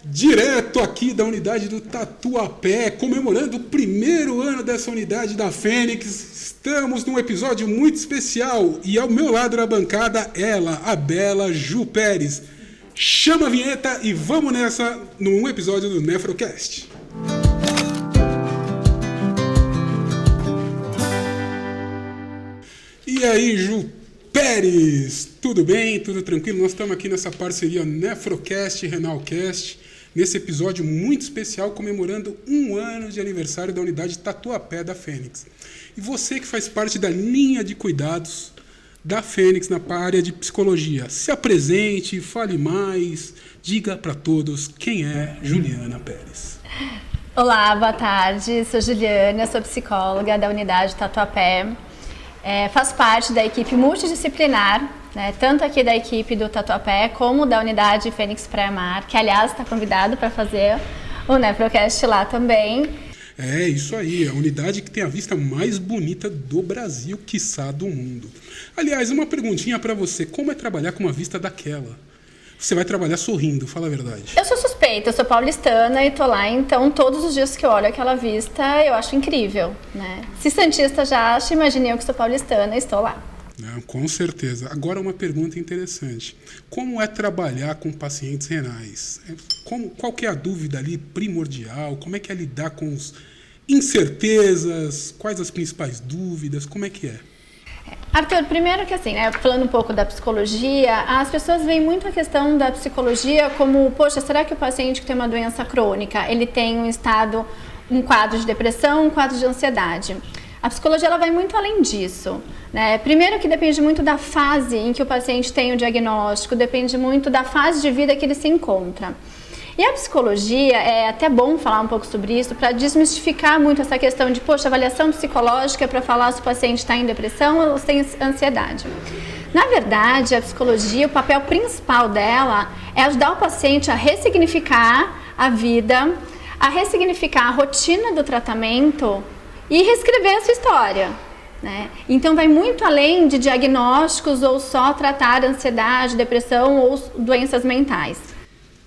Direto aqui da unidade do Tatuapé, comemorando o primeiro ano dessa unidade da Fênix. Estamos num episódio muito especial e ao meu lado na bancada, ela, a bela Ju Pérez. Chama a vinheta e vamos nessa num episódio do Nefrocast. E aí, Ju Pérez, tudo bem? Tudo tranquilo? Nós estamos aqui nessa parceria Nefrocast e Renalcast, nesse episódio muito especial comemorando um ano de aniversário da unidade Tatuapé da Fênix. E você que faz parte da linha de cuidados da Fênix na área de psicologia, se apresente, fale mais, diga para todos quem é Juliana Pérez. Olá, boa tarde, sou Juliana, sou psicóloga da unidade Tatuapé. Faço parte da equipe multidisciplinar, né, tanto aqui da equipe do Tatuapé como da unidade Fênix Praia Mar, que aliás está convidado para fazer o Nefrocast lá também. É isso aí, a unidade que tem a vista mais bonita do Brasil, quiçá do mundo. Aliás, uma perguntinha para você, como é trabalhar com uma vista daquela? Você vai trabalhar sorrindo, fala a verdade. Eu sou suspeita, eu sou paulistana e tô lá, então todos os dias que eu olho aquela vista eu acho incrível, né? Se santista já acha, imagine eu que sou paulistana e estou lá. Não, com certeza. Agora uma pergunta interessante. Como é trabalhar com pacientes renais? Qual que é a dúvida ali primordial? Como é que é lidar com as incertezas? Quais as principais dúvidas? Como é que é? Arthur, primeiro que assim, né, falando um pouco da psicologia, as pessoas veem muito a questão da psicologia como, poxa, será que o paciente que tem uma doença crônica, ele tem um quadro de depressão, um quadro de ansiedade? A psicologia ela vai muito além disso, né? Primeiro que depende muito da fase em que o paciente tem o diagnóstico, depende muito da fase de vida que ele se encontra. E a psicologia, é até bom falar um pouco sobre isso, para desmistificar muito essa questão de, poxa, avaliação psicológica para falar se o paciente está em depressão ou se tem ansiedade. Na verdade, a psicologia, o papel principal dela é ajudar o paciente a ressignificar a vida, a ressignificar a rotina do tratamento e reescrever a sua história, né? Então vai muito além de diagnósticos ou só tratar ansiedade, depressão ou doenças mentais.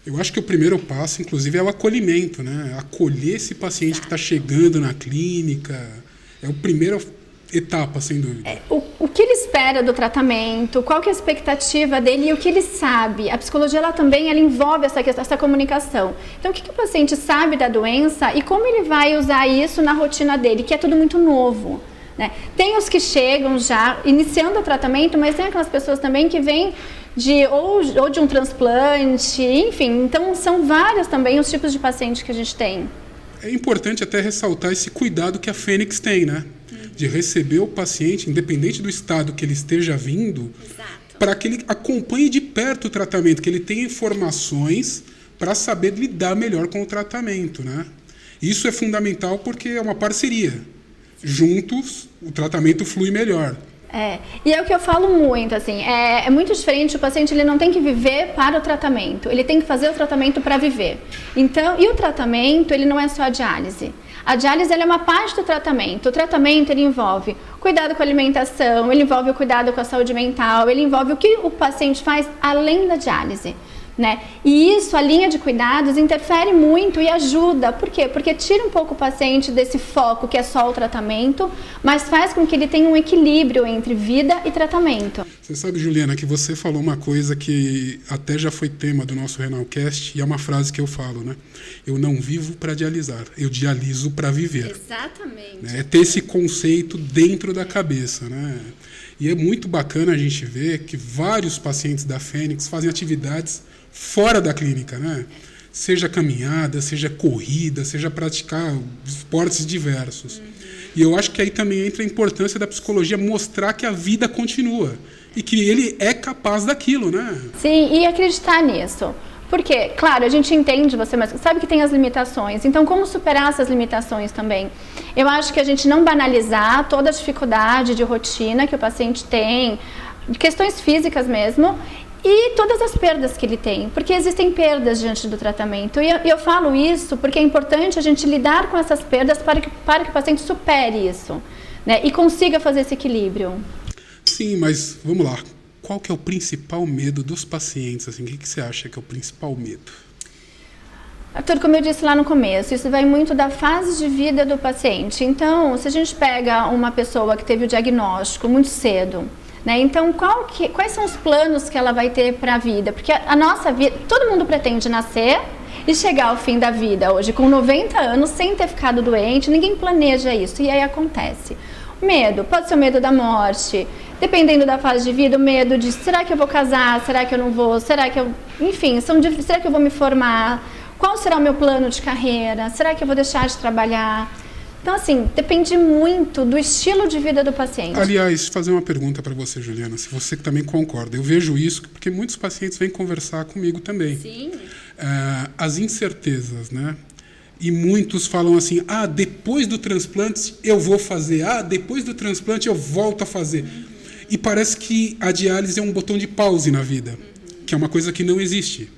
Eu acho que o primeiro passo, inclusive, é o acolhimento, né? Acolher esse paciente que está chegando na clínica. É a primeira etapa, sem dúvida. O que ele espera do tratamento, qual que é a expectativa dele e o que ele sabe. A psicologia ela também ela envolve essa comunicação. Então, o que o paciente sabe da doença e como ele vai usar isso na rotina dele, que é tudo muito novo, né? Tem os que chegam já iniciando o tratamento, mas tem aquelas pessoas também que vêm ou de um transplante, enfim. Então, são vários também os tipos de pacientes que a gente tem. É importante até ressaltar esse cuidado que a Fênix tem, né? De receber o paciente, independente do estado que ele esteja vindo, para que ele acompanhe de perto o tratamento, que ele tenha informações para saber lidar melhor com o tratamento, né? Isso é fundamental porque é uma parceria. Juntos, o tratamento flui melhor. E é o que eu falo muito, assim, é muito diferente, o paciente ele não tem que viver para o tratamento, ele tem que fazer o tratamento para viver. Então, e o tratamento, ele não é só a diálise. A diálise ela é uma parte do tratamento. O tratamento ele envolve cuidado com a alimentação, ele envolve o cuidado com a saúde mental, ele envolve o que o paciente faz além da diálise, né? E isso, a linha de cuidados, interfere muito e ajuda. Por quê? Porque tira um pouco o paciente desse foco que é só o tratamento, mas faz com que ele tenha um equilíbrio entre vida e tratamento. Você sabe, Juliana, que você falou uma coisa que até já foi tema do nosso Renalcast e é uma frase que eu falo, né? Eu não vivo para dialisar, eu dialiso para viver. Exatamente. É ter esse conceito dentro da cabeça, né? E é muito bacana a gente ver que vários pacientes da Fênix fazem atividades fora da clínica, né? Seja caminhada, seja corrida, seja praticar esportes diversos. E eu acho que aí também entra a importância da psicologia mostrar que a vida continua e que ele é capaz daquilo, né? Sim, e acreditar nisso. Porque, claro, a gente entende você, mas sabe que tem as limitações. Então, como superar essas limitações também? Eu acho que a gente não banalizar toda a dificuldade de rotina que o paciente tem, de questões físicas mesmo, e todas as perdas que ele tem, porque existem perdas diante do tratamento. E eu falo isso porque é importante a gente lidar com essas perdas para que o paciente supere isso, né, e consiga fazer esse equilíbrio. Sim, mas vamos lá. Qual que é o principal medo dos pacientes? Assim, o que você acha que é o principal medo? Arthur, como eu disse lá no começo, isso vai muito da fase de vida do paciente. Então, se a gente pega uma pessoa que teve o diagnóstico muito cedo, né? Então, quais são os planos que ela vai ter para a vida? Porque a nossa vida, todo mundo pretende nascer e chegar ao fim da vida hoje com 90 anos sem ter ficado doente, ninguém planeja isso e aí acontece. Medo, pode ser o medo da morte, dependendo da fase de vida, o medo de será que eu vou casar, será que eu não vou, será que eu, enfim, será que eu vou me formar, qual será o meu plano de carreira, será que eu vou deixar de trabalhar? Então, assim, depende muito do estilo de vida do paciente. Aliás, fazer uma pergunta para você, Juliana, se você também concorda. Eu vejo isso porque muitos pacientes vêm conversar comigo também. Sim. As incertezas, né? E muitos falam assim, depois do transplante eu vou fazer, depois do transplante eu volto a fazer. E parece que a diálise é um botão de pause na vida, que é uma coisa que não existe.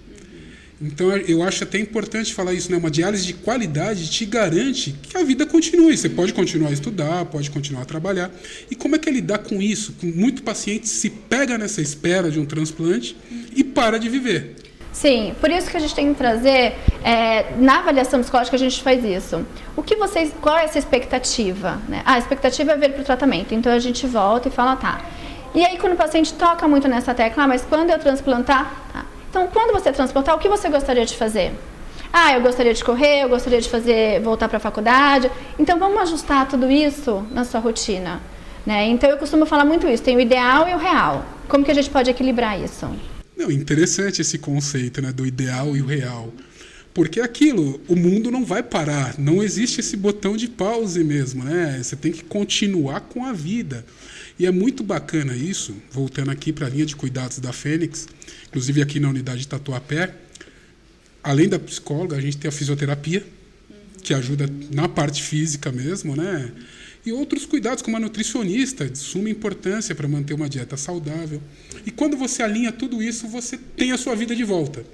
Então, eu acho até importante falar isso, né? Uma diálise de qualidade te garante que a vida continue. Você pode continuar a estudar, pode continuar a trabalhar. E como é que é lidar com isso? Muito paciente se pega nessa espera de um transplante e para de viver. Sim, por isso que a gente tem que trazer, na avaliação psicológica a gente faz isso. Qual é essa expectativa? Né? A expectativa é vir para o tratamento, então a gente volta e fala, E aí quando o paciente toca muito nessa tecla, mas quando eu transplantar, tá. Então, quando você transplantar, o que você gostaria de fazer? Eu gostaria de correr, eu gostaria de voltar para a faculdade. Então, vamos ajustar tudo isso na sua rotina. Né? Então, eu costumo falar muito isso. Tem o ideal e o real. Como que a gente pode equilibrar isso? Não, interessante esse conceito, né, do ideal e o real. Porque aquilo, o mundo não vai parar. Não existe esse botão de pause mesmo. Né? Você tem que continuar com a vida. E é muito bacana isso, voltando aqui para a linha de cuidados da Fênix, inclusive aqui na unidade de Tatuapé, além da psicóloga, a gente tem a fisioterapia, que ajuda na parte física mesmo, né? E outros cuidados, como a nutricionista, de suma importância para manter uma dieta saudável. E quando você alinha tudo isso, você tem a sua vida de volta.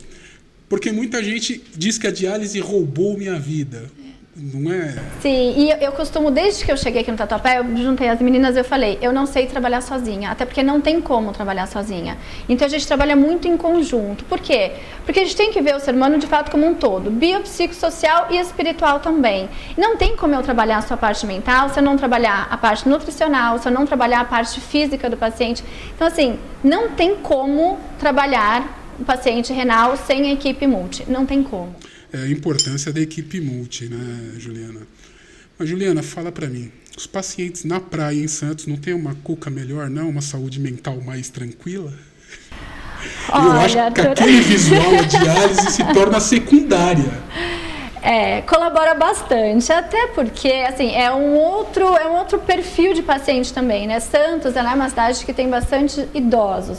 Porque muita gente diz que a diálise roubou minha vida. Não é? Sim, e eu costumo, desde que eu cheguei aqui no Tatuapé, eu juntei as meninas e eu falei, eu não sei trabalhar sozinha, até porque não tem como trabalhar sozinha. Então a gente trabalha muito em conjunto. Por quê? Porque a gente tem que ver o ser humano de fato como um todo, biopsicossocial e espiritual também. E não tem como eu trabalhar a sua parte mental se eu não trabalhar a parte nutricional, se eu não trabalhar a parte física do paciente. Então, assim, não tem como trabalhar o paciente renal sem a equipe multi, não tem como. A importância da equipe multi, né, Juliana? Mas, Juliana, fala para mim, os pacientes na praia em Santos não tem uma cuca melhor, não? Uma saúde mental mais tranquila? Eu acho que aquele visual, a diálise, se torna secundária. Colabora bastante, até porque, assim, é um outro perfil de paciente também, né? Santos, ela é uma cidade que tem bastante idosos.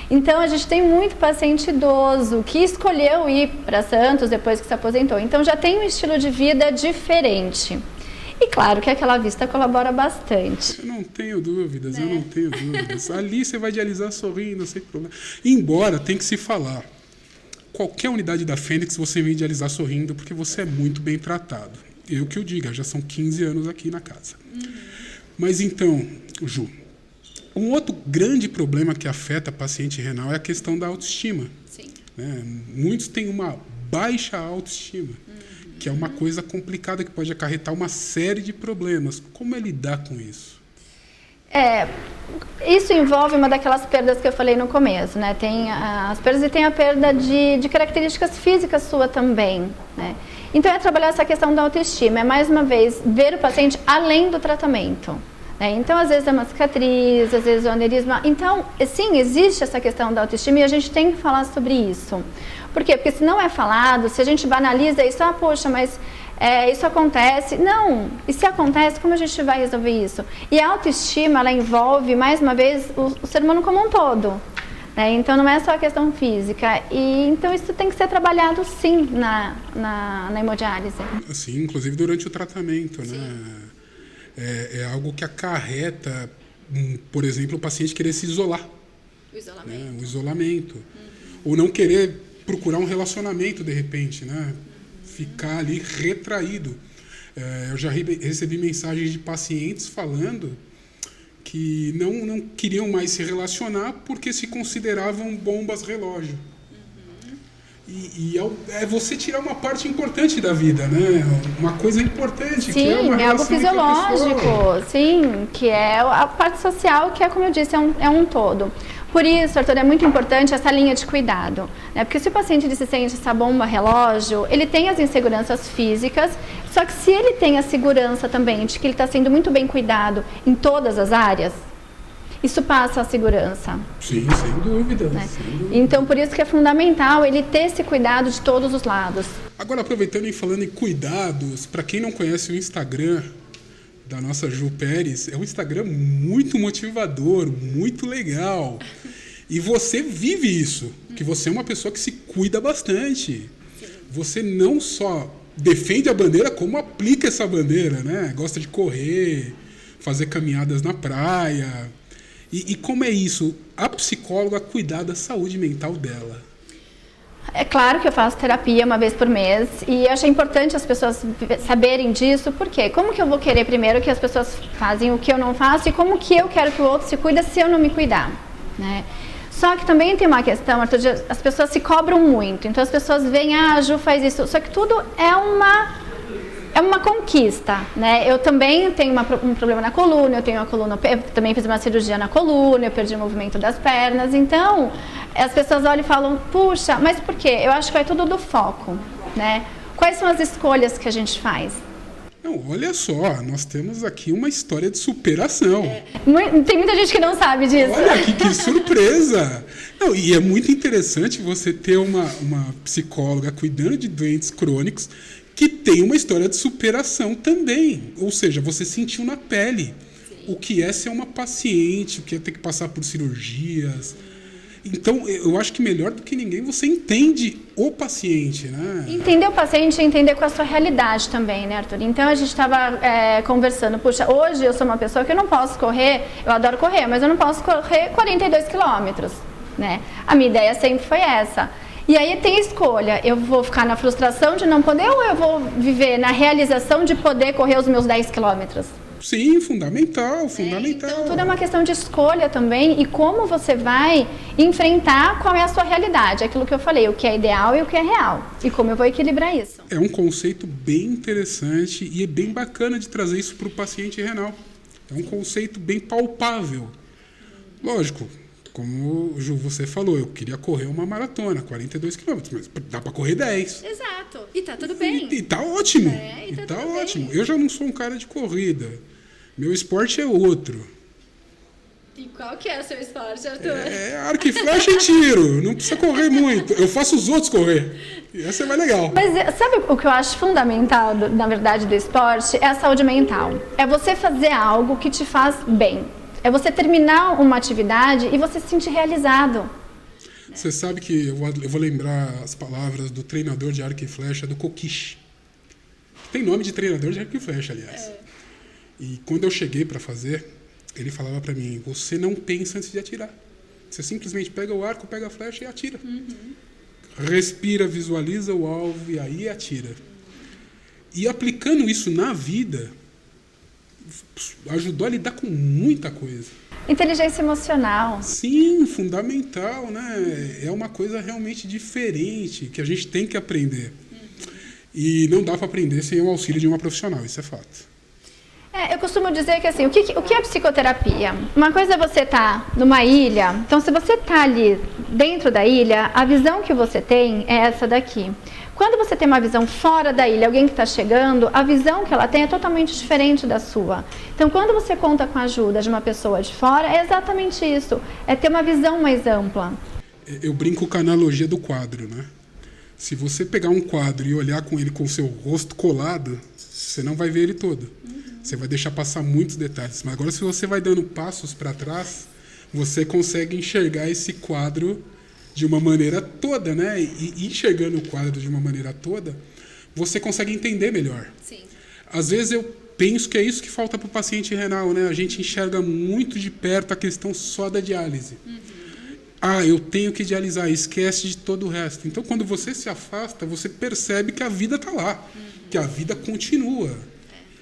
Então, a gente tem muito paciente idoso que escolheu ir para Santos depois que se aposentou. Então, já tem um estilo de vida diferente. E claro que aquela vista colabora bastante. Eu não tenho dúvidas, eu não tenho dúvidas. Ali você vai dialisar sorrindo, sem problema. Embora, tem que se falar, qualquer unidade da Fênix você vem dialisar sorrindo porque você é muito bem tratado. Eu que o diga, já são 15 anos aqui na casa. Mas então, Ju, um outro grande problema que afeta paciente renal é a questão da autoestima. Sim. Né? Muitos têm uma baixa autoestima, que é uma coisa complicada que pode acarretar uma série de problemas. Como é lidar com isso? Isso envolve uma daquelas perdas que eu falei no começo, né? Tem as perdas e tem a perda de características físicas sua também, né? Então, é trabalhar essa questão da autoestima, é mais uma vez ver o paciente além do tratamento. Então, às vezes é uma cicatriz, às vezes é um aneurisma. Então, sim, existe essa questão da autoestima e a gente tem que falar sobre isso. Por quê? Porque se não é falado, se a gente banaliza isso, poxa, mas isso acontece. Não, e se acontece, como a gente vai resolver isso? E a autoestima, ela envolve, mais uma vez, o ser humano como um todo. Então, não é só a questão física. E, então, isso tem que ser trabalhado, sim, na hemodiálise. Sim, inclusive durante o tratamento, sim. Né? É algo que acarreta, por exemplo, o paciente querer se isolar. O isolamento. Né? O isolamento. Ou não querer procurar um relacionamento, de repente, né? Ficar ali retraído. Eu já recebi mensagens de pacientes falando que não queriam mais se relacionar porque se consideravam bombas relógio. É você tirar uma parte importante da vida, né? Uma coisa importante. Sim, que é uma algo relação entre a fisiológico, pessoa. sim, que é a parte social, que é, como eu disse, é um todo. Por isso, Arthur, é muito importante essa linha de cuidado, né? Porque se o paciente ele se sente essa bomba relógio, ele tem as inseguranças físicas, só que se ele tem a segurança também de que ele está sendo muito bem cuidado em todas as áreas, isso passa a segurança. Sim, sem dúvida, Né? sem dúvida. Então, por isso que é fundamental ele ter esse cuidado de todos os lados. Agora, aproveitando e falando em cuidados, para quem não conhece o Instagram da nossa Ju Pérez, é um Instagram muito motivador, muito legal. E você vive isso, que você é uma pessoa que se cuida bastante. Você não só defende a bandeira, como aplica essa bandeira, né? Gosta de correr, fazer caminhadas na praia. E como é isso? A psicóloga cuidar da saúde mental dela. É claro que eu faço terapia uma vez por mês e acho importante as pessoas saberem disso, porque como que eu vou querer primeiro que as pessoas fazem o que eu não faço e como que eu quero que o outro se cuida se eu não me cuidar, né? Só que também tem uma questão, Arthur, as pessoas se cobram muito, então as pessoas veem, a Ju faz isso, só que tudo é uma conquista, né? Eu também tenho um problema na coluna, eu também fiz uma cirurgia na coluna, eu perdi o movimento das pernas, então as pessoas olham e falam, puxa, mas por quê? Eu acho que vai tudo do foco, né? Quais são as escolhas que a gente faz? Não, olha só, nós temos aqui uma história de superação. Tem muita gente que não sabe disso. Olha aqui, que surpresa! Não, e é muito interessante você ter uma psicóloga cuidando de doentes crônicos que tem uma história de superação também. Ou seja, você sentiu na pele o que é ser uma paciente, o que é ter que passar por cirurgias. Então, eu acho que melhor do que ninguém você entende o paciente, né? Entender o paciente é entender com a sua realidade também, né, Arthur? Então, a gente estava conversando, puxa, hoje eu sou uma pessoa que eu não posso correr, eu adoro correr, mas eu não posso correr 42 quilômetros, né? A minha ideia sempre foi essa. E aí tem escolha, eu vou ficar na frustração de não poder ou eu vou viver na realização de poder correr os meus 10 quilômetros? Sim, fundamental, fundamental. Então, tudo é uma questão de escolha também e como você vai enfrentar qual é a sua realidade. Aquilo que eu falei, o que é ideal e o que é real. E como eu vou equilibrar isso. É um conceito bem interessante e é bem bacana de trazer isso para o paciente renal. É um conceito bem palpável. Lógico, como Ju, você falou, eu queria correr uma maratona, 42 quilômetros, mas dá para correr 10. Exato. E tá tudo bem. E tá ótimo. E tá tudo ótimo. bem. Eu já não sou um cara de corrida. Meu esporte é outro. E qual que é o seu esporte, Arthur? É arco e flecha e tiro. Não precisa correr muito. Eu faço os outros correr. E essa é mais legal. Mas sabe o que eu acho fundamental, na verdade, do esporte? É a saúde mental. É você fazer algo que te faz bem. É você terminar uma atividade e você se sentir realizado. Você sabe que eu vou lembrar as palavras do treinador de arco e flecha, do Kokishi. Tem nome de treinador de arco e flecha, aliás. E quando eu cheguei para fazer, ele falava para mim, você não pensa antes de atirar. Você simplesmente pega o arco, pega a flecha e atira. Respira, visualiza o alvo e aí atira. E aplicando isso na vida, ajudou a lidar com muita coisa. Inteligência emocional. Sim, fundamental, né? É uma coisa realmente diferente que a gente tem que aprender. E não dá para aprender sem o auxílio de uma profissional, isso é fato. Eu costumo dizer que assim, o que é psicoterapia? Uma coisa é você estar numa ilha, então se você está ali dentro da ilha, a visão que você tem é essa daqui. Quando você tem uma visão fora da ilha, alguém que está chegando, a visão que ela tem é totalmente diferente da sua. Então, quando você conta com a ajuda de uma pessoa de fora, é exatamente isso, é ter uma visão mais ampla. Eu brinco com a analogia do quadro, né? Se você pegar um quadro e olhar com ele com o seu rosto colado, você não vai ver ele todo. Você vai deixar passar muitos detalhes. Mas agora, se você vai dando passos para trás, você consegue enxergar esse quadro de uma maneira toda, né? E enxergando o quadro de uma maneira toda, você consegue entender melhor. Sim. Às vezes eu penso que é isso que falta para o paciente renal, né? A gente enxerga muito de perto a questão só da diálise. Eu tenho que dialisar, esquece de todo o resto. Então, quando você se afasta, você percebe que a vida está lá, que a vida continua.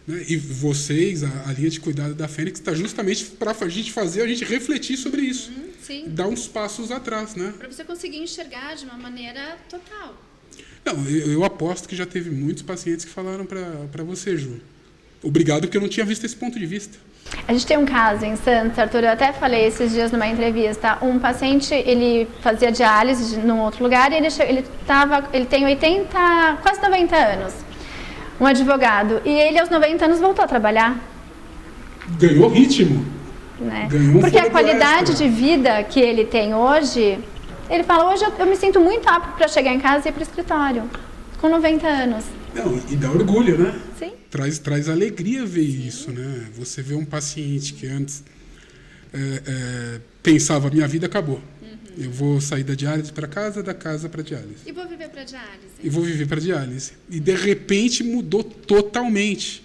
Né? E vocês, a linha de cuidado da Fênix, está justamente para a gente fazer a gente refletir sobre isso. Sim. dá uns passos atrás, né? Para você conseguir enxergar de uma maneira total. Não, eu aposto que já teve muitos pacientes que falaram para você, Ju. Obrigado, porque eu não tinha visto esse ponto de vista. A gente tem um caso em Santos, Arthur, eu até falei esses dias numa entrevista, um paciente, ele fazia diálise num outro lugar e ele tem 80, quase 90 anos, um advogado, e ele aos 90 anos voltou a trabalhar. Ganhou ritmo. Né? Ganhou um porque a fôlego qualidade extra. de vida que ele tem hoje, ele fala, hoje eu me sinto muito apto para chegar em casa e ir para o escritório, com 90 anos. Não, e dá orgulho, né? Sim. Traz alegria ver isso, né? Você vê um paciente que antes pensava, minha vida acabou. Eu vou sair da diálise para casa, da casa para diálise. E vou viver para diálise. E vou viver para diálise. E de repente mudou totalmente.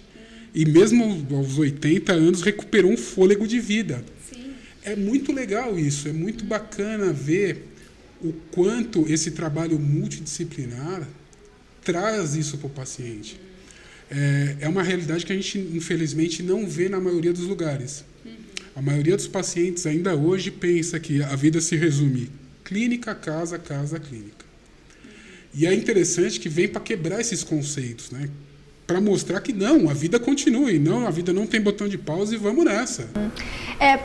E mesmo aos 80 anos recuperou um fôlego de vida. Sim. É muito legal isso, é muito bacana ver o quanto esse trabalho multidisciplinar traz isso para o paciente. É uma realidade que a gente, infelizmente, não vê na maioria dos lugares. A maioria dos pacientes ainda hoje pensa que a vida se resume clínica, casa, casa, clínica. E é interessante que vem para quebrar esses conceitos, né? Para mostrar que não, a vida continua, e não, a vida não tem botão de pausa e vamos nessa.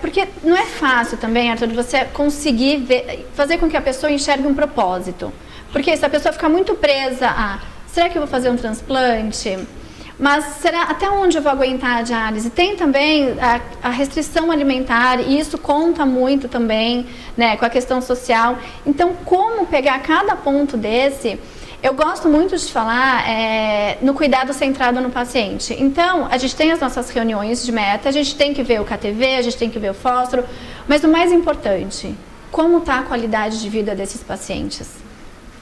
Porque não é fácil também, Arthur, você conseguir fazer com que a pessoa enxergue um propósito. Porque se a pessoa ficar muito presa a, será que eu vou fazer um transplante? Mas será até onde eu vou aguentar a diálise? Tem também a restrição alimentar, e isso conta muito também, né, com a questão social. Então, como pegar cada ponto desse? Eu gosto muito de falar no cuidado centrado no paciente. Então, a gente tem as nossas reuniões de meta, a gente tem que ver o KTV, a gente tem que ver o fósforo, mas o mais importante, como está a qualidade de vida desses pacientes?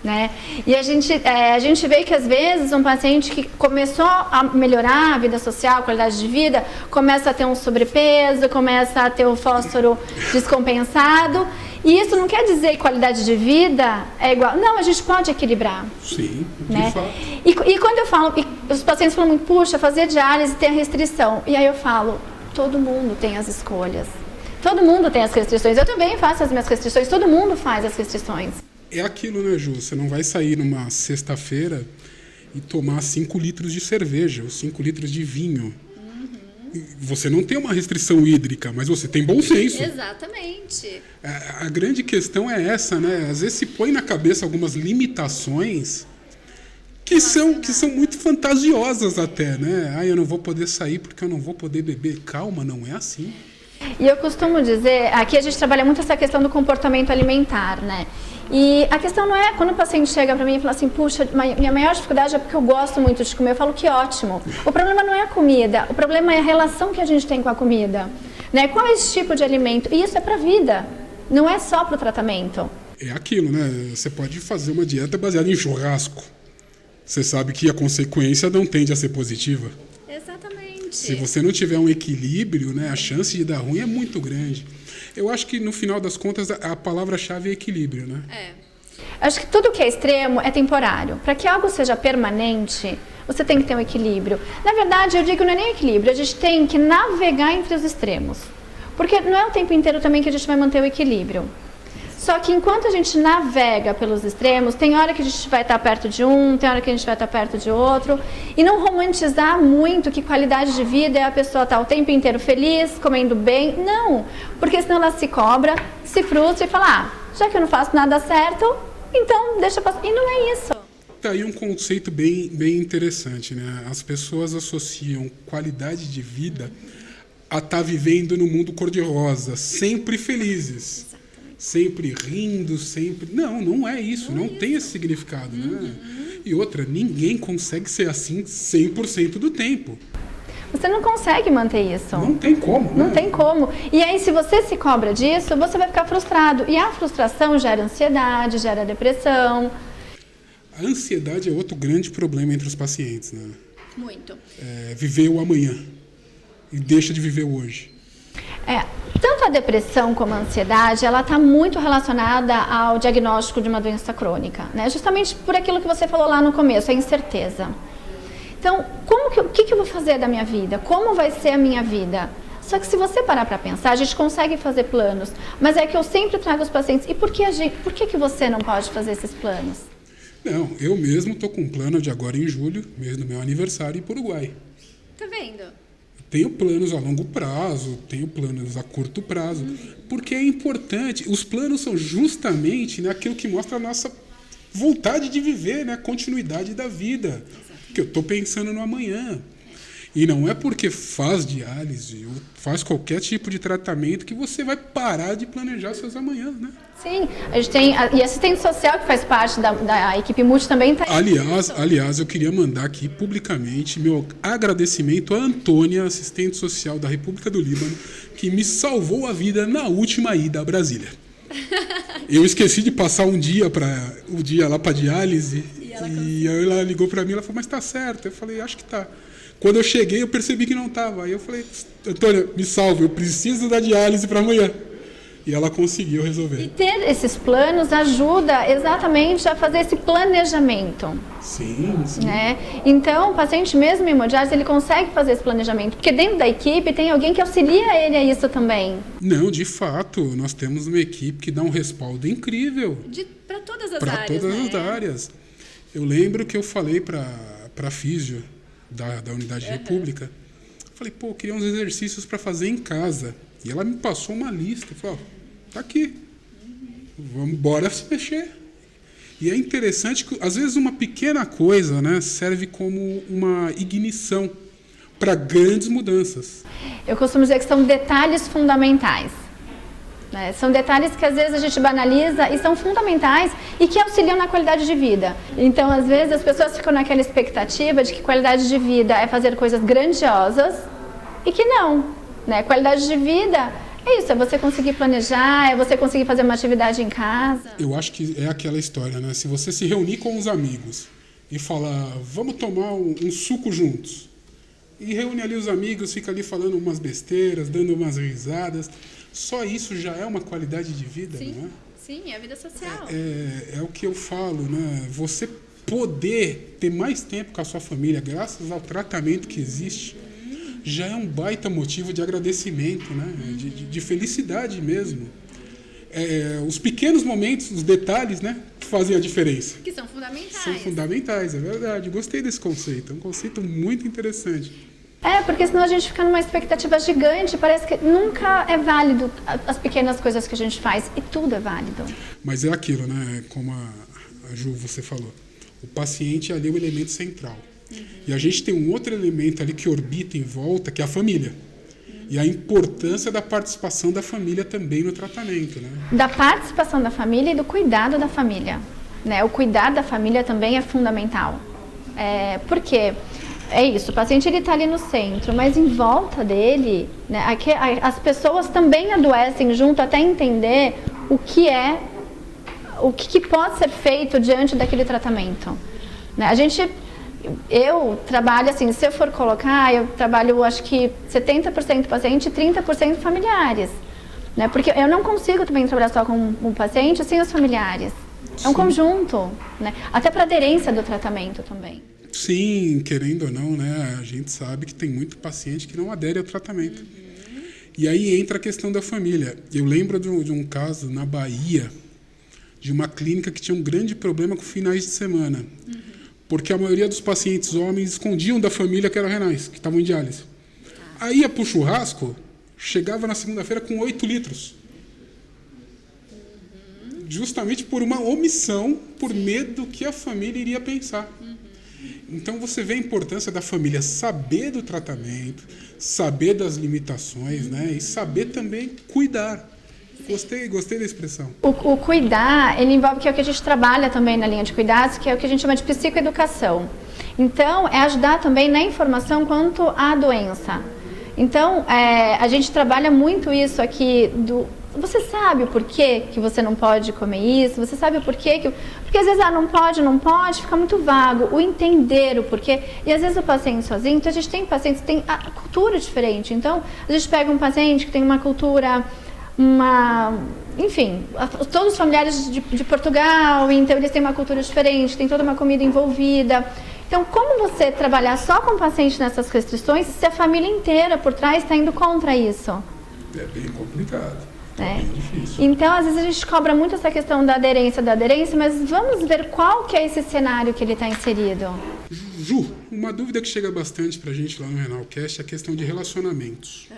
Né? E a gente vê que às vezes um paciente que começou a melhorar a vida social, a qualidade de vida, começa a ter um sobrepeso, começa a ter o fósforo descompensado, e isso não quer dizer que qualidade de vida é igual. Não, a gente pode equilibrar. Sim, de né? fato. E quando eu falo, os pacientes falam muito, puxa, fazer diálise tem a restrição. E aí eu falo, todo mundo tem as escolhas. Todo mundo tem as restrições. Eu também faço as minhas restrições, todo mundo faz as restrições. É aquilo, né, Ju? Você não vai sair numa sexta-feira e tomar 5 litros de cerveja ou 5 litros de vinho. Você não tem uma restrição hídrica, mas você tem bom senso. Exatamente. A grande questão é essa, né? Às vezes se põe na cabeça algumas limitações que são muito fantasiosas até, né? Eu não vou poder sair porque eu não vou poder beber. Calma, não é assim. E eu costumo dizer, aqui a gente trabalha muito essa questão do comportamento alimentar, né? E a questão não é quando o paciente chega para mim e fala assim, puxa, minha maior dificuldade é porque eu gosto muito de comer. Eu falo que ótimo. O problema não é a comida, o problema é a relação que a gente tem com a comida. Né? Qual é esse tipo de alimento? E isso é para a vida, não é só para o tratamento. É aquilo, né? Você pode fazer uma dieta baseada em churrasco. Você sabe que a consequência não tende a ser positiva. Exatamente. Se você não tiver um equilíbrio, né, a chance de dar ruim é muito grande. Eu acho que, no final das contas, a palavra-chave é equilíbrio, né? Acho que tudo que é extremo é temporário. Para que algo seja permanente, você tem que ter um equilíbrio. Na verdade, eu digo que não é nem equilíbrio, a gente tem que navegar entre os extremos. Porque não é o tempo inteiro também que a gente vai manter o equilíbrio. Só que enquanto a gente navega pelos extremos, tem hora que a gente vai estar perto de um, tem hora que a gente vai estar perto de outro. E não romantizar muito que qualidade de vida é a pessoa estar o tempo inteiro feliz, comendo bem. Não, porque senão ela se cobra, se frustra e fala, já que eu não faço nada certo, então deixa passar. E não é isso. Tá aí um conceito bem interessante, né? As pessoas associam qualidade de vida a estar vivendo no mundo cor-de-rosa, sempre felizes. Sempre rindo, sempre... Não é isso, não tem esse significado, né? E outra, ninguém consegue ser assim 100% do tempo. Você não consegue manter isso. Não tem como, né? Não tem como. E aí, se você se cobra disso, você vai ficar frustrado. E a frustração gera ansiedade, gera depressão. A ansiedade é outro grande problema entre os pacientes, né? Muito. Viver o amanhã e deixa de viver o hoje. Tanto a depressão como a ansiedade, ela está muito relacionada ao diagnóstico de uma doença crônica, né? Justamente por aquilo que você falou lá no começo, a incerteza. Então, o que eu vou fazer da minha vida? Como vai ser a minha vida? Só que se você parar para pensar, a gente consegue fazer planos, mas é que eu sempre trago os pacientes, e por que você não pode fazer esses planos? Não, eu mesmo estou com um plano de agora em julho, mês do meu aniversário, ir para o Uruguai. Tá vendo? Tenho planos a longo prazo, tenho planos a curto prazo, porque é importante. Os planos são justamente, né, aquilo que mostra a nossa vontade de viver, né, a continuidade da vida. Porque eu estou pensando no amanhã. E não é porque faz diálise ou faz qualquer tipo de tratamento que você vai parar de planejar seus amanhãs, né? Sim, a gente tem... E assistente social, que faz parte da equipe multi, também está... Aliás, eu queria mandar aqui publicamente meu agradecimento à Antônia, assistente social da República do Líbano, que me salvou a vida na última ida a Brasília. Eu esqueci de passar um dia lá para diálise e aí ela ligou para mim, ela falou, mas tá certo. Eu falei, acho que tá. Quando eu cheguei, eu percebi que não estava. Aí eu falei, Antônia, me salve, eu preciso da diálise para amanhã. E ela conseguiu resolver. E ter esses planos ajuda exatamente a fazer esse planejamento. Sim. Né? Então, o paciente mesmo em hemodiálise, ele consegue fazer esse planejamento. Porque dentro da equipe tem alguém que auxilia ele a isso também. Não, de fato, nós temos uma equipe que dá um respaldo incrível. Para todas as Para áreas, todas né? as áreas. Eu lembro que eu falei para a físio da Unidade República, falei, pô, eu queria uns exercícios para fazer em casa. E ela me passou uma lista, falou, tá aqui, bora se mexer. E é interessante que, às vezes, uma pequena coisa, né, serve como uma ignição para grandes mudanças. Eu costumo dizer que são detalhes fundamentais. Né? São detalhes que às vezes a gente banaliza e são fundamentais e que auxiliam na qualidade de vida. Então, às vezes, as pessoas ficam naquela expectativa de que qualidade de vida é fazer coisas grandiosas e que não. Né? Qualidade de vida é isso, é você conseguir planejar, é você conseguir fazer uma atividade em casa. Eu acho que é aquela história, né? Se você se reunir com os amigos e falar, vamos tomar um suco juntos, e reúne ali os amigos, fica ali falando umas besteiras, dando umas risadas, só isso já é uma qualidade de vida, sim, não é? Sim, é a vida social. É o que eu falo, né? Você poder ter mais tempo com a sua família, graças ao tratamento que existe, já é um baita motivo de agradecimento, né? De felicidade mesmo. Os pequenos momentos, os detalhes, né? Que fazem a diferença. Que são fundamentais. São fundamentais, é verdade. Gostei desse conceito, é um conceito muito interessante. Porque senão a gente fica numa expectativa gigante, parece que nunca é válido as pequenas coisas que a gente faz, e tudo é válido. Mas é aquilo, né? Como a Ju, você falou, o paciente ali é o elemento central. E a gente tem um outro elemento ali que orbita em volta, que é a família. E a importância da participação da família também no tratamento, né? Da participação da família e do cuidado da família. Né? O cuidar da família também é fundamental. Por quê? É isso, o paciente está ali no centro, mas em volta dele, né, as pessoas também adoecem junto até entender o que pode ser feito diante daquele tratamento. Né? Eu trabalho assim, se eu for colocar, eu trabalho acho que 70% paciente e 30% familiares. Né? Porque eu não consigo também trabalhar só com o paciente sem os familiares. É um conjunto, né? Até para aderência do tratamento também. Sim, querendo ou não, né? A gente sabe que tem muito paciente que não adere ao tratamento. E aí entra a questão da família. Eu lembro de um caso na Bahia, de uma clínica que tinha um grande problema com finais de semana. Porque a maioria dos pacientes homens escondiam da família que eram renais, que estavam em diálise. Aí ia para o churrasco, chegava na segunda-feira com 8 litros. Justamente por uma omissão, por medo que a família iria pensar. Então você vê a importância da família saber do tratamento, saber das limitações, né? E saber também cuidar. Gostei da expressão. O cuidar, ele envolve que é o que a gente trabalha também na linha de cuidados, que é o que a gente chama de psicoeducação. Então, é ajudar também na informação quanto à doença. Então, a gente trabalha muito isso aqui você sabe o porquê que você não pode comer isso? Você sabe o porquê que... Porque às vezes, não pode, fica muito vago. O entender o porquê. E às vezes o paciente sozinho, então a gente tem pacientes que têm a cultura diferente. Então, a gente pega um paciente que tem uma cultura, enfim, todos os familiares de Portugal, então eles têm uma cultura diferente, tem toda uma comida envolvida. Então, como você trabalhar só com o paciente nessas restrições se a família inteira por trás está indo contra isso? É bem complicado. É bem difícil. Então, às vezes a gente cobra muito essa questão da aderência, mas vamos ver qual que é esse cenário que ele está inserido. Ju, uma dúvida que chega bastante pra gente lá no Renalcast é a questão de relacionamentos.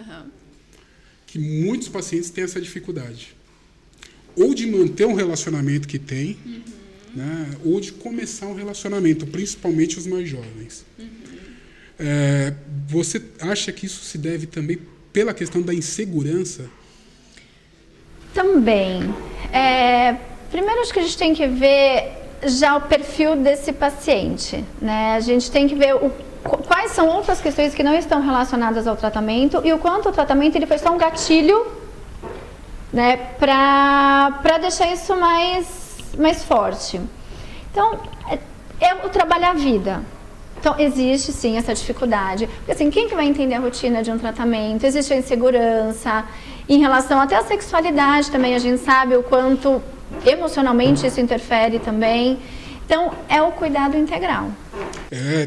Que muitos pacientes têm essa dificuldade. Ou de manter um relacionamento que tem, né, ou de começar um relacionamento, principalmente os mais jovens. Você acha que isso se deve também pela questão da insegurança? Também. Primeiro, acho que a gente tem que ver já o perfil desse paciente, né? A gente tem que ver quais são outras questões que não estão relacionadas ao tratamento e o quanto o tratamento ele foi só um gatilho, né, para deixar isso mais forte. Então, é o trabalhar a vida. Então, existe sim essa dificuldade. Porque assim, quem que vai entender a rotina de um tratamento? Existe a insegurança em relação até à sexualidade também. A gente sabe o quanto emocionalmente isso interfere também. Então, é o cuidado integral.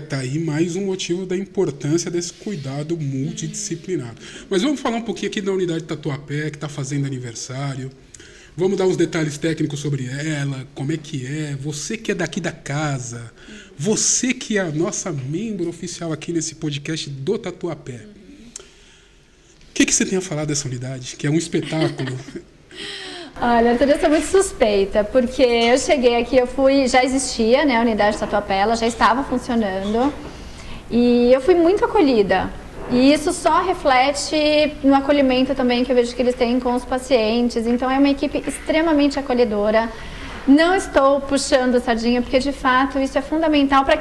Tá aí mais um motivo da importância desse cuidado multidisciplinar. Mas vamos falar um pouquinho aqui da unidade Tatuapé, que está fazendo aniversário. Vamos dar uns detalhes técnicos sobre ela, como é que é, você que é daqui da casa, você que é a nossa membro oficial aqui nesse podcast do Tatuapé. O que você tem a falar dessa unidade, que é um espetáculo? Olha, eu sou muito suspeita, porque eu cheguei aqui, já existia, né, a unidade Tatuapé, ela já estava funcionando, e eu fui muito acolhida. E isso só reflete no acolhimento também que eu vejo que eles têm com os pacientes. Então, é uma equipe extremamente acolhedora. Não estou puxando sardinha, porque de fato isso é fundamental para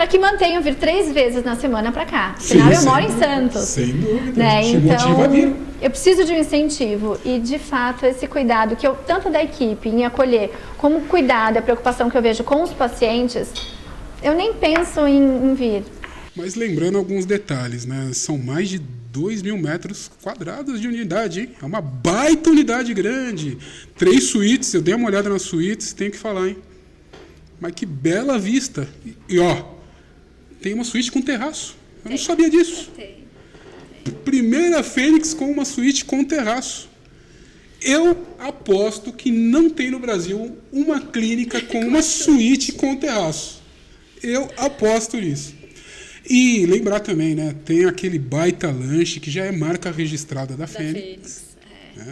que mantenham vir 3 vezes na semana para cá. Afinal, eu moro em Santos. Sem dúvida. Né? Motiva a vir. Eu preciso de um incentivo e, de fato, esse cuidado que eu, tanto da equipe em acolher, como o cuidado, a preocupação que eu vejo com os pacientes, eu nem penso em vir. Mas lembrando alguns detalhes, né? São mais de 2.000 metros quadrados de unidade, hein? É uma baita unidade grande. 3 suítes, eu dei uma olhada nas suítes, tenho que falar, hein? Mas que bela vista. E ó, tem uma suíte com terraço. Eu não sabia disso. Primeira Fênix com uma suíte com terraço. Eu aposto que não tem no Brasil uma clínica com uma suíte com terraço. Eu aposto nisso. E lembrar também, né? Tem aquele baita lanche que já é marca registrada da Fênix.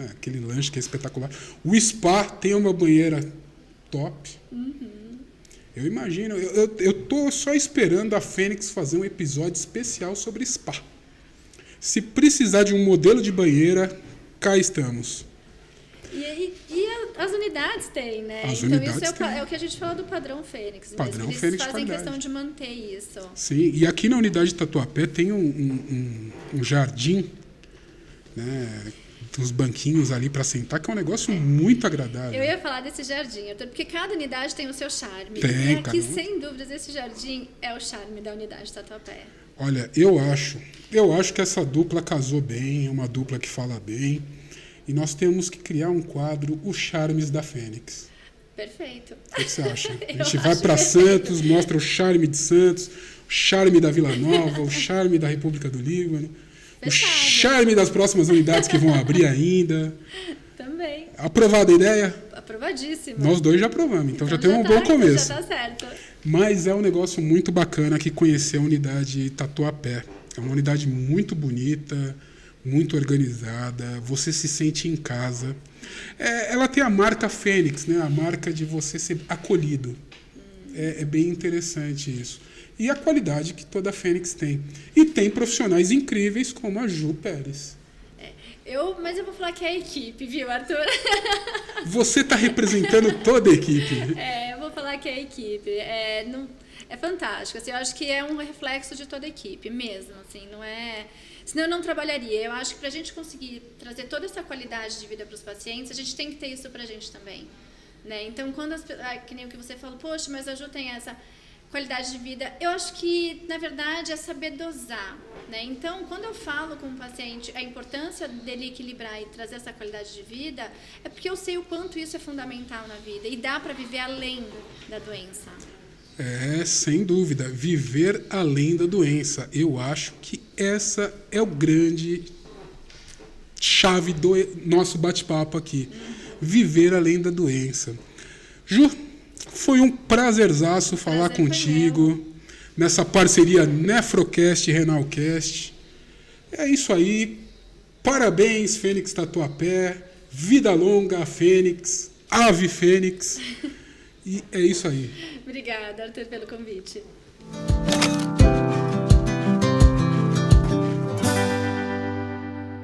Aquele lanche que é espetacular. O spa tem uma banheira top. Eu imagino. Eu tô só esperando a Fênix fazer um episódio especial sobre spa. Se precisar de um modelo de banheira, cá estamos. E as unidades têm, né? As então unidades isso têm. É o que a gente fala do padrão Fênix mesmo. Padrão Eles Fênix fazem qualidade. questão de manter isso. Sim, e aqui na unidade de Tatuapé tem um jardim, né? Uns banquinhos ali para sentar, que é um negócio muito agradável. Eu ia falar desse jardim, Arthur, porque cada unidade tem o seu charme. Tem, e aqui, cada um. sem dúvidas, esse jardim é o charme da unidade Tatuapé. Olha, eu acho que essa dupla casou bem, é uma dupla que fala bem. E nós temos que criar um quadro, Os Charmes da Fênix. Perfeito. O que você acha? A gente vai para Santos, mostra o charme de Santos, o charme da Vila Nova, o charme da República do Líbano, o charme das próximas unidades que vão abrir ainda. Também. Aprovada a ideia? Aprovadíssimo. Nós dois já aprovamos, então já tem um bom começo. Já tá certo. Mas é um negócio muito bacana aqui conhecer a unidade Tatuapé. É uma unidade muito bonita, muito organizada, você se sente em casa. Ela tem a marca Fênix, né? A marca de você ser acolhido. É bem interessante isso. E a qualidade que toda a Fênix tem. E tem profissionais incríveis como a Ju Pérez. Mas eu vou falar que é a equipe, viu, Arthur? Você está representando toda a equipe. Eu vou falar que é a equipe. É fantástico. Assim, eu acho que é um reflexo de toda a equipe mesmo. Assim, não é... Senão eu não trabalharia. Eu acho que para a gente conseguir trazer toda essa qualidade de vida para os pacientes, a gente tem que ter isso para a gente também. Né? Então, que nem o que você falou, poxa, mas a Ju tem essa qualidade de vida. Eu acho que, na verdade, é saber dosar. Né? Então, quando eu falo com o paciente a importância dele equilibrar e trazer essa qualidade de vida, é porque eu sei o quanto isso é fundamental na vida e dá para viver além da doença. Sem dúvida. Viver além da doença. Eu acho que essa é o grande chave do nosso bate-papo aqui. Viver além da doença. Ju, foi um prazerzaço falar contigo nessa parceria Nefrocast e Renalcast. É isso aí. Parabéns, Fênix Tatuapé. Vida longa a Fênix. Ave Fênix. E é isso aí. Obrigada, Arthur, pelo convite.